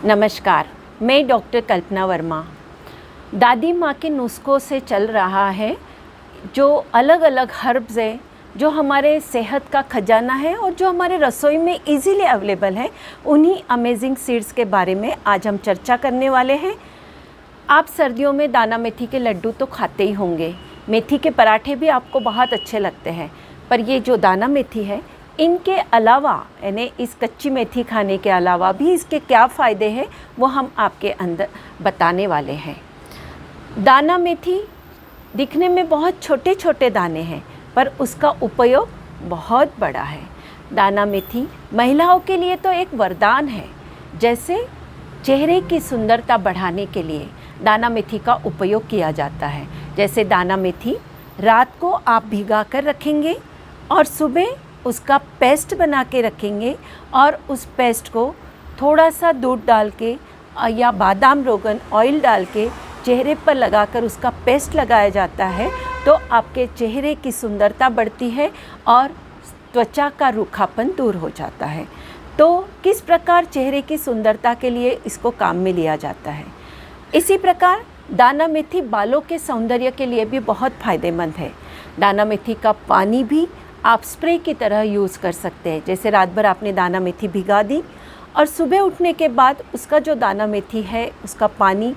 नमस्कार, मैं डॉक्टर कल्पना वर्मा। दादी माँ के नुस्ख़ों से चल रहा है, जो अलग अलग हर्ब्स है, जो हमारे सेहत का खजाना है और जो हमारे रसोई में इजीली अवेलेबल है, उन्हीं अमेजिंग सीड्स के बारे में आज हम चर्चा करने वाले हैं। आप सर्दियों में दाना मेथी के लड्डू तो खाते ही होंगे, मेथी के पराठे भी आपको बहुत अच्छे लगते हैं, पर ये जो दाना मेथी है, इनके अलावा यानी इस कच्ची मेथी खाने के अलावा भी इसके क्या फ़ायदे हैं वो हम आपके अंदर बताने वाले हैं। दाना मेथी दिखने में बहुत छोटे छोटे दाने हैं, पर उसका उपयोग बहुत बड़ा है। दाना मेथी महिलाओं के लिए तो एक वरदान है। जैसे चेहरे की सुंदरता बढ़ाने के लिए दाना मेथी का उपयोग किया जाता है। जैसे दाना मेथी रात को आप भिगा कर रखेंगे और सुबह उसका पेस्ट बना के रखेंगे और उस पेस्ट को थोड़ा सा दूध डाल के या बादाम रोगन ऑयल डाल के चेहरे पर लगाकर उसका पेस्ट लगाया जाता है, तो आपके चेहरे की सुंदरता बढ़ती है और त्वचा का रूखापन दूर हो जाता है। तो किस प्रकार चेहरे की सुंदरता के लिए इसको काम में लिया जाता है। इसी प्रकार दाना मेथी बालों के सौंदर्य के लिए भी बहुत फ़ायदेमंद है। दाना मेथी का पानी भी आप स्प्रे की तरह यूज़ कर सकते हैं। जैसे रात भर आपने दाना मेथी भिगा दी और सुबह उठने के बाद उसका जो दाना मेथी है उसका पानी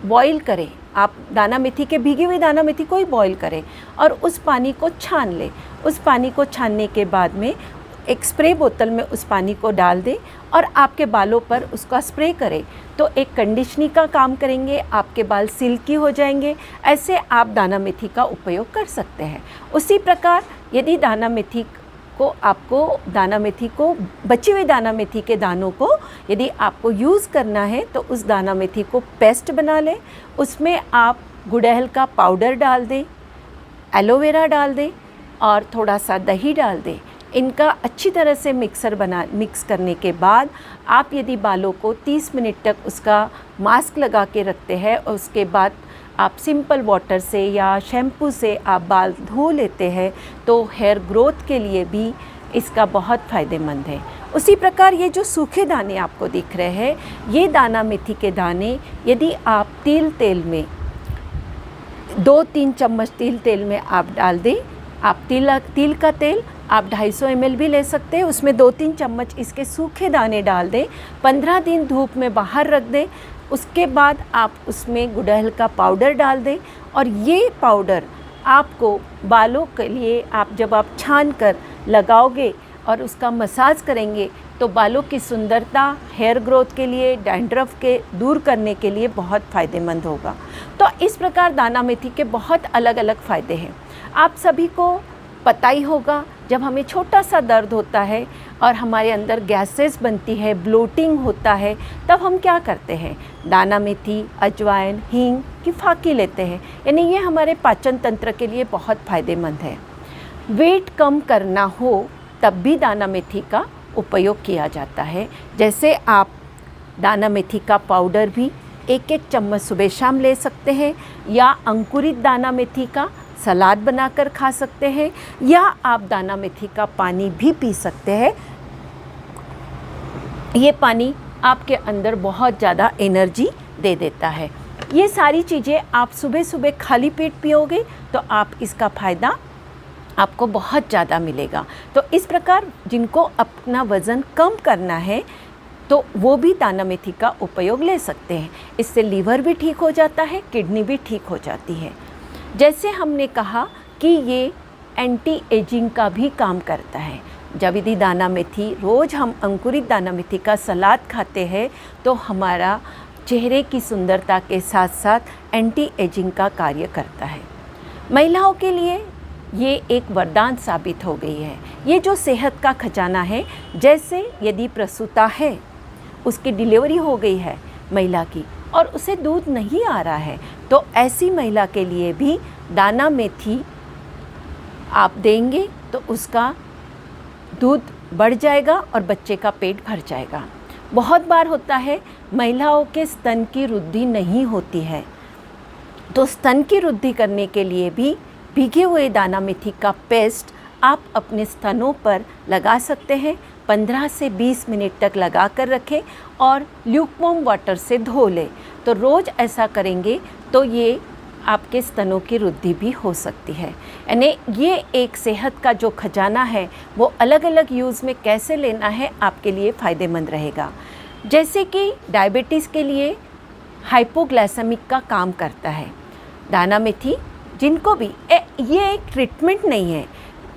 बॉईल करें। आप दाना मेथी के भीगी हुई दाना मेथी को ही बॉईल करें और उस पानी को छान लें। उस पानी को छानने के बाद में एक स्प्रे बोतल में उस पानी को डाल दें और आपके बालों पर उसका स्प्रे करें, तो एक कंडीशनिंग का काम करेंगे, आपके बाल सिल्की हो जाएंगे। ऐसे आप दाना मेथी का उपयोग कर सकते हैं। उसी प्रकार यदि दाना मेथी को बची हुई दाना मेथी के दानों को यदि आपको यूज़ करना है, तो उस दाना मेथी को पेस्ट बना लें। उसमें आप गुड़हल का पाउडर डाल दें, एलोवेरा डाल दें और थोड़ा सा दही डाल दें। इनका अच्छी तरह से मिक्स करने के बाद आप यदि बालों को 30 मिनट तक उसका मास्क लगा के रखते हैं और उसके बाद आप सिंपल वाटर से या शैम्पू से आप बाल धो लेते हैं, तो हेयर ग्रोथ के लिए भी इसका बहुत फ़ायदेमंद है। उसी प्रकार ये जो सूखे दाने आपको दिख रहे हैं, ये दाना मेथी के दाने यदि आप तेल में 2-3 चम्मच तेल में आप डाल दें। आप तिल का तेल आप 250 ml भी ले सकते हैं, उसमें 2-3 चम्मच इसके सूखे दाने डाल दें। 15 दिन धूप में बाहर रख दें। उसके बाद आप उसमें गुड़हल का पाउडर डाल दें और ये पाउडर आपको बालों के लिए जब आप छान कर लगाओगे और उसका मसाज करेंगे, तो बालों की सुंदरता, हेयर ग्रोथ के लिए, डैंड्रफ के दूर करने के लिए बहुत फ़ायदेमंद होगा। तो इस प्रकार दाना मेथी के बहुत अलग अलग फ़ायदे हैं। आप सभी को पता ही होगा, जब हमें छोटा सा दर्द होता है और हमारे अंदर गैसेस बनती है, ब्लोटिंग होता है, तब हम क्या करते हैं, दाना मेथी, अजवाइन, हींग की फाकी लेते हैं। यानी ये हमारे पाचन तंत्र के लिए बहुत फ़ायदेमंद है। वेट कम करना हो तब भी दाना मेथी का उपयोग किया जाता है। जैसे आप दाना मेथी का पाउडर भी 1-1 चम्मच सुबह शाम ले सकते हैं, या अंकुरित दाना मेथी का सलाद बनाकर खा सकते हैं, या आप दाना मेथी का पानी भी पी सकते हैं। ये पानी आपके अंदर बहुत ज़्यादा एनर्जी दे देता है। ये सारी चीज़ें आप सुबह सुबह खाली पेट पियोगे तो आप इसका फ़ायदा आपको बहुत ज़्यादा मिलेगा। तो इस प्रकार जिनको अपना वज़न कम करना है, तो वो भी दाना मेथी का उपयोग ले सकते हैं। इससे लीवर भी ठीक हो जाता है, किडनी भी ठीक हो जाती है। जैसे हमने कहा कि ये एंटी एजिंग का भी काम करता है। जब यदि दाना मेथी रोज़ हम अंकुरित दाना मेथी का सलाद खाते हैं, तो हमारा चेहरे की सुंदरता के साथ साथ एंटी एजिंग का कार्य करता है। महिलाओं के लिए ये एक वरदान साबित हो गई है। ये जो सेहत का खजाना है, जैसे यदि प्रसूता है, उसकी डिलीवरी हो गई है महिला की और उसे दूध नहीं आ रहा है, तो ऐसी महिला के लिए भी दाना मेथी आप देंगे तो उसका दूध बढ़ जाएगा और बच्चे का पेट भर जाएगा। बहुत बार होता है महिलाओं के स्तन की वृद्धि नहीं होती है, तो स्तन की वृद्धि करने के लिए भी भिगे हुए दाना मेथी का पेस्ट आप अपने स्तनों पर लगा सकते हैं। 15 से 20 मिनट तक लगा कर रखें और ल्यूकवार्म वाटर से धो लें। तो रोज़ ऐसा करेंगे तो ये आपके स्तनों की वृद्धि भी हो सकती है। यानी ये एक सेहत का जो खजाना है वो अलग अलग यूज़ में कैसे लेना है आपके लिए फ़ायदेमंद रहेगा। जैसे कि डायबिटीज़ के लिए हाइपोग्लाइसेमिक का काम करता है दाना मेथी, जिनको भी ये एक ट्रीटमेंट नहीं है,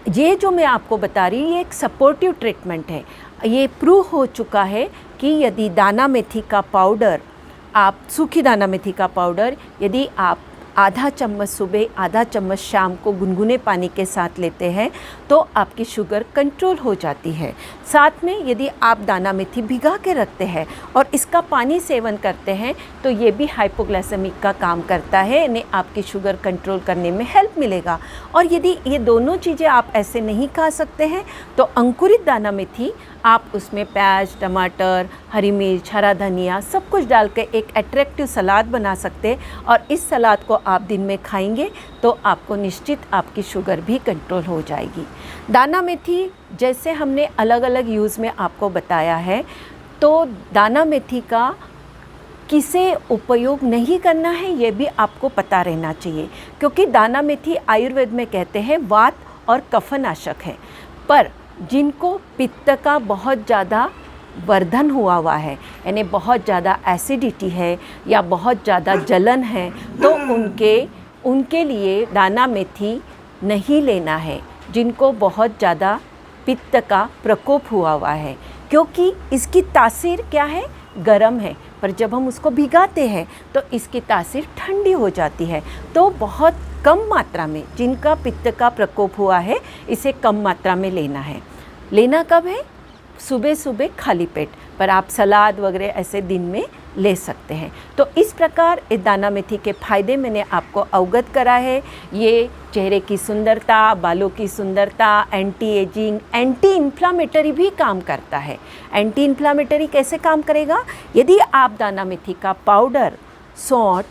ये जो मैं आपको बता रही हूँ ये एक सपोर्टिव ट्रीटमेंट है। ये प्रूव हो चुका है कि यदि दाना मेथी का पाउडर, आप सूखी दाना मेथी का पाउडर यदि आप आधा चम्मच सुबह आधा चम्मच शाम को गुनगुने पानी के साथ लेते हैं तो आपकी शुगर कंट्रोल हो जाती है। साथ में यदि आप दाना मेथी भिगा के रखते हैं और इसका पानी सेवन करते हैं तो ये भी हाइपोग्लाइसेमिक का काम करता है, यानी आपकी शुगर कंट्रोल करने में हेल्प मिलेगा। और यदि ये दोनों चीज़ें आप ऐसे नहीं खा सकते हैं तो अंकुरित दाना मेथी आप उसमें प्याज, टमाटर, हरी मिर्च, हरा धनिया सब कुछ डाल के एक अट्रैक्टिव सलाद बना सकते हैं और इस सलाद को आप दिन में खाएंगे तो आपको निश्चित आपकी शुगर भी कंट्रोल हो जाएगी। दाना मेथी जैसे हमने अलग अलग यूज़ में आपको बताया है, तो दाना मेथी का किसे उपयोग नहीं करना है ये भी आपको पता रहना चाहिए, क्योंकि दाना मेथी आयुर्वेद में कहते हैं वात और कफनाशक है। पर जिनको पित्त का बहुत ज़्यादा वर्धन हुआ है, यानी बहुत ज़्यादा एसिडिटी है या बहुत ज़्यादा जलन है, तो उनके लिए दाना मेथी नहीं लेना है। जिनको बहुत ज़्यादा पित्त का प्रकोप हुआ है, क्योंकि इसकी तासीर क्या है, गर्म है, पर जब हम उसको भिगाते हैं तो इसकी तासीर ठंडी हो जाती है। तो बहुत कम मात्रा में, जिनका पित्त का प्रकोप हुआ है इसे कम मात्रा में लेना है। लेना कब है, सुबह सुबह खाली पेट, पर आप सलाद वगैरह ऐसे दिन में ले सकते हैं। तो इस प्रकार इस दाना मेथी के फ़ायदे मैंने आपको अवगत करा है। ये चेहरे की सुंदरता, बालों की सुंदरता, एंटी एजिंग, एंटी इन्फ्लामेटरी भी काम करता है। एंटी इन्फ्लामेटरी कैसे काम करेगा, यदि आप दाना मेथी का पाउडर, सौंठ,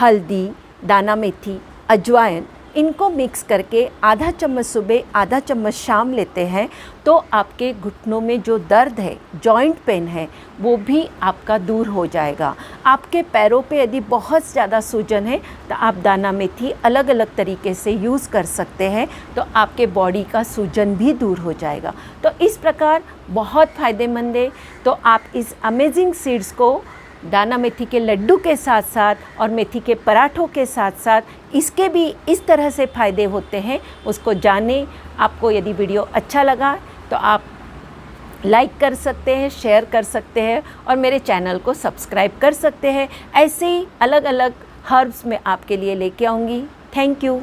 हल्दी, दाना मेथी, अजवाइन इनको मिक्स करके आधा चम्मच सुबह आधा चम्मच शाम लेते हैं तो आपके घुटनों में जो दर्द है, जॉइंट पेन है, वो भी आपका दूर हो जाएगा। आपके पैरों पे यदि बहुत ज़्यादा सूजन है तो आप दाना मेथी अलग अलग तरीके से यूज़ कर सकते हैं, तो आपके बॉडी का सूजन भी दूर हो जाएगा। तो इस प्रकार बहुत फ़ायदेमंद है। तो आप इस अमेजिंग सीड्स को दाना मेथी के लड्डू के साथ साथ और मेथी के पराठों के साथ साथ इसके भी इस तरह से फ़ायदे होते हैं, उसको जानें। आपको यदि वीडियो अच्छा लगा तो आप लाइक कर सकते हैं, शेयर कर सकते हैं और मेरे चैनल को सब्सक्राइब कर सकते हैं। ऐसे ही अलग अलग हर्ब्स मैं आपके लिए लेके आऊँगी। Thank you.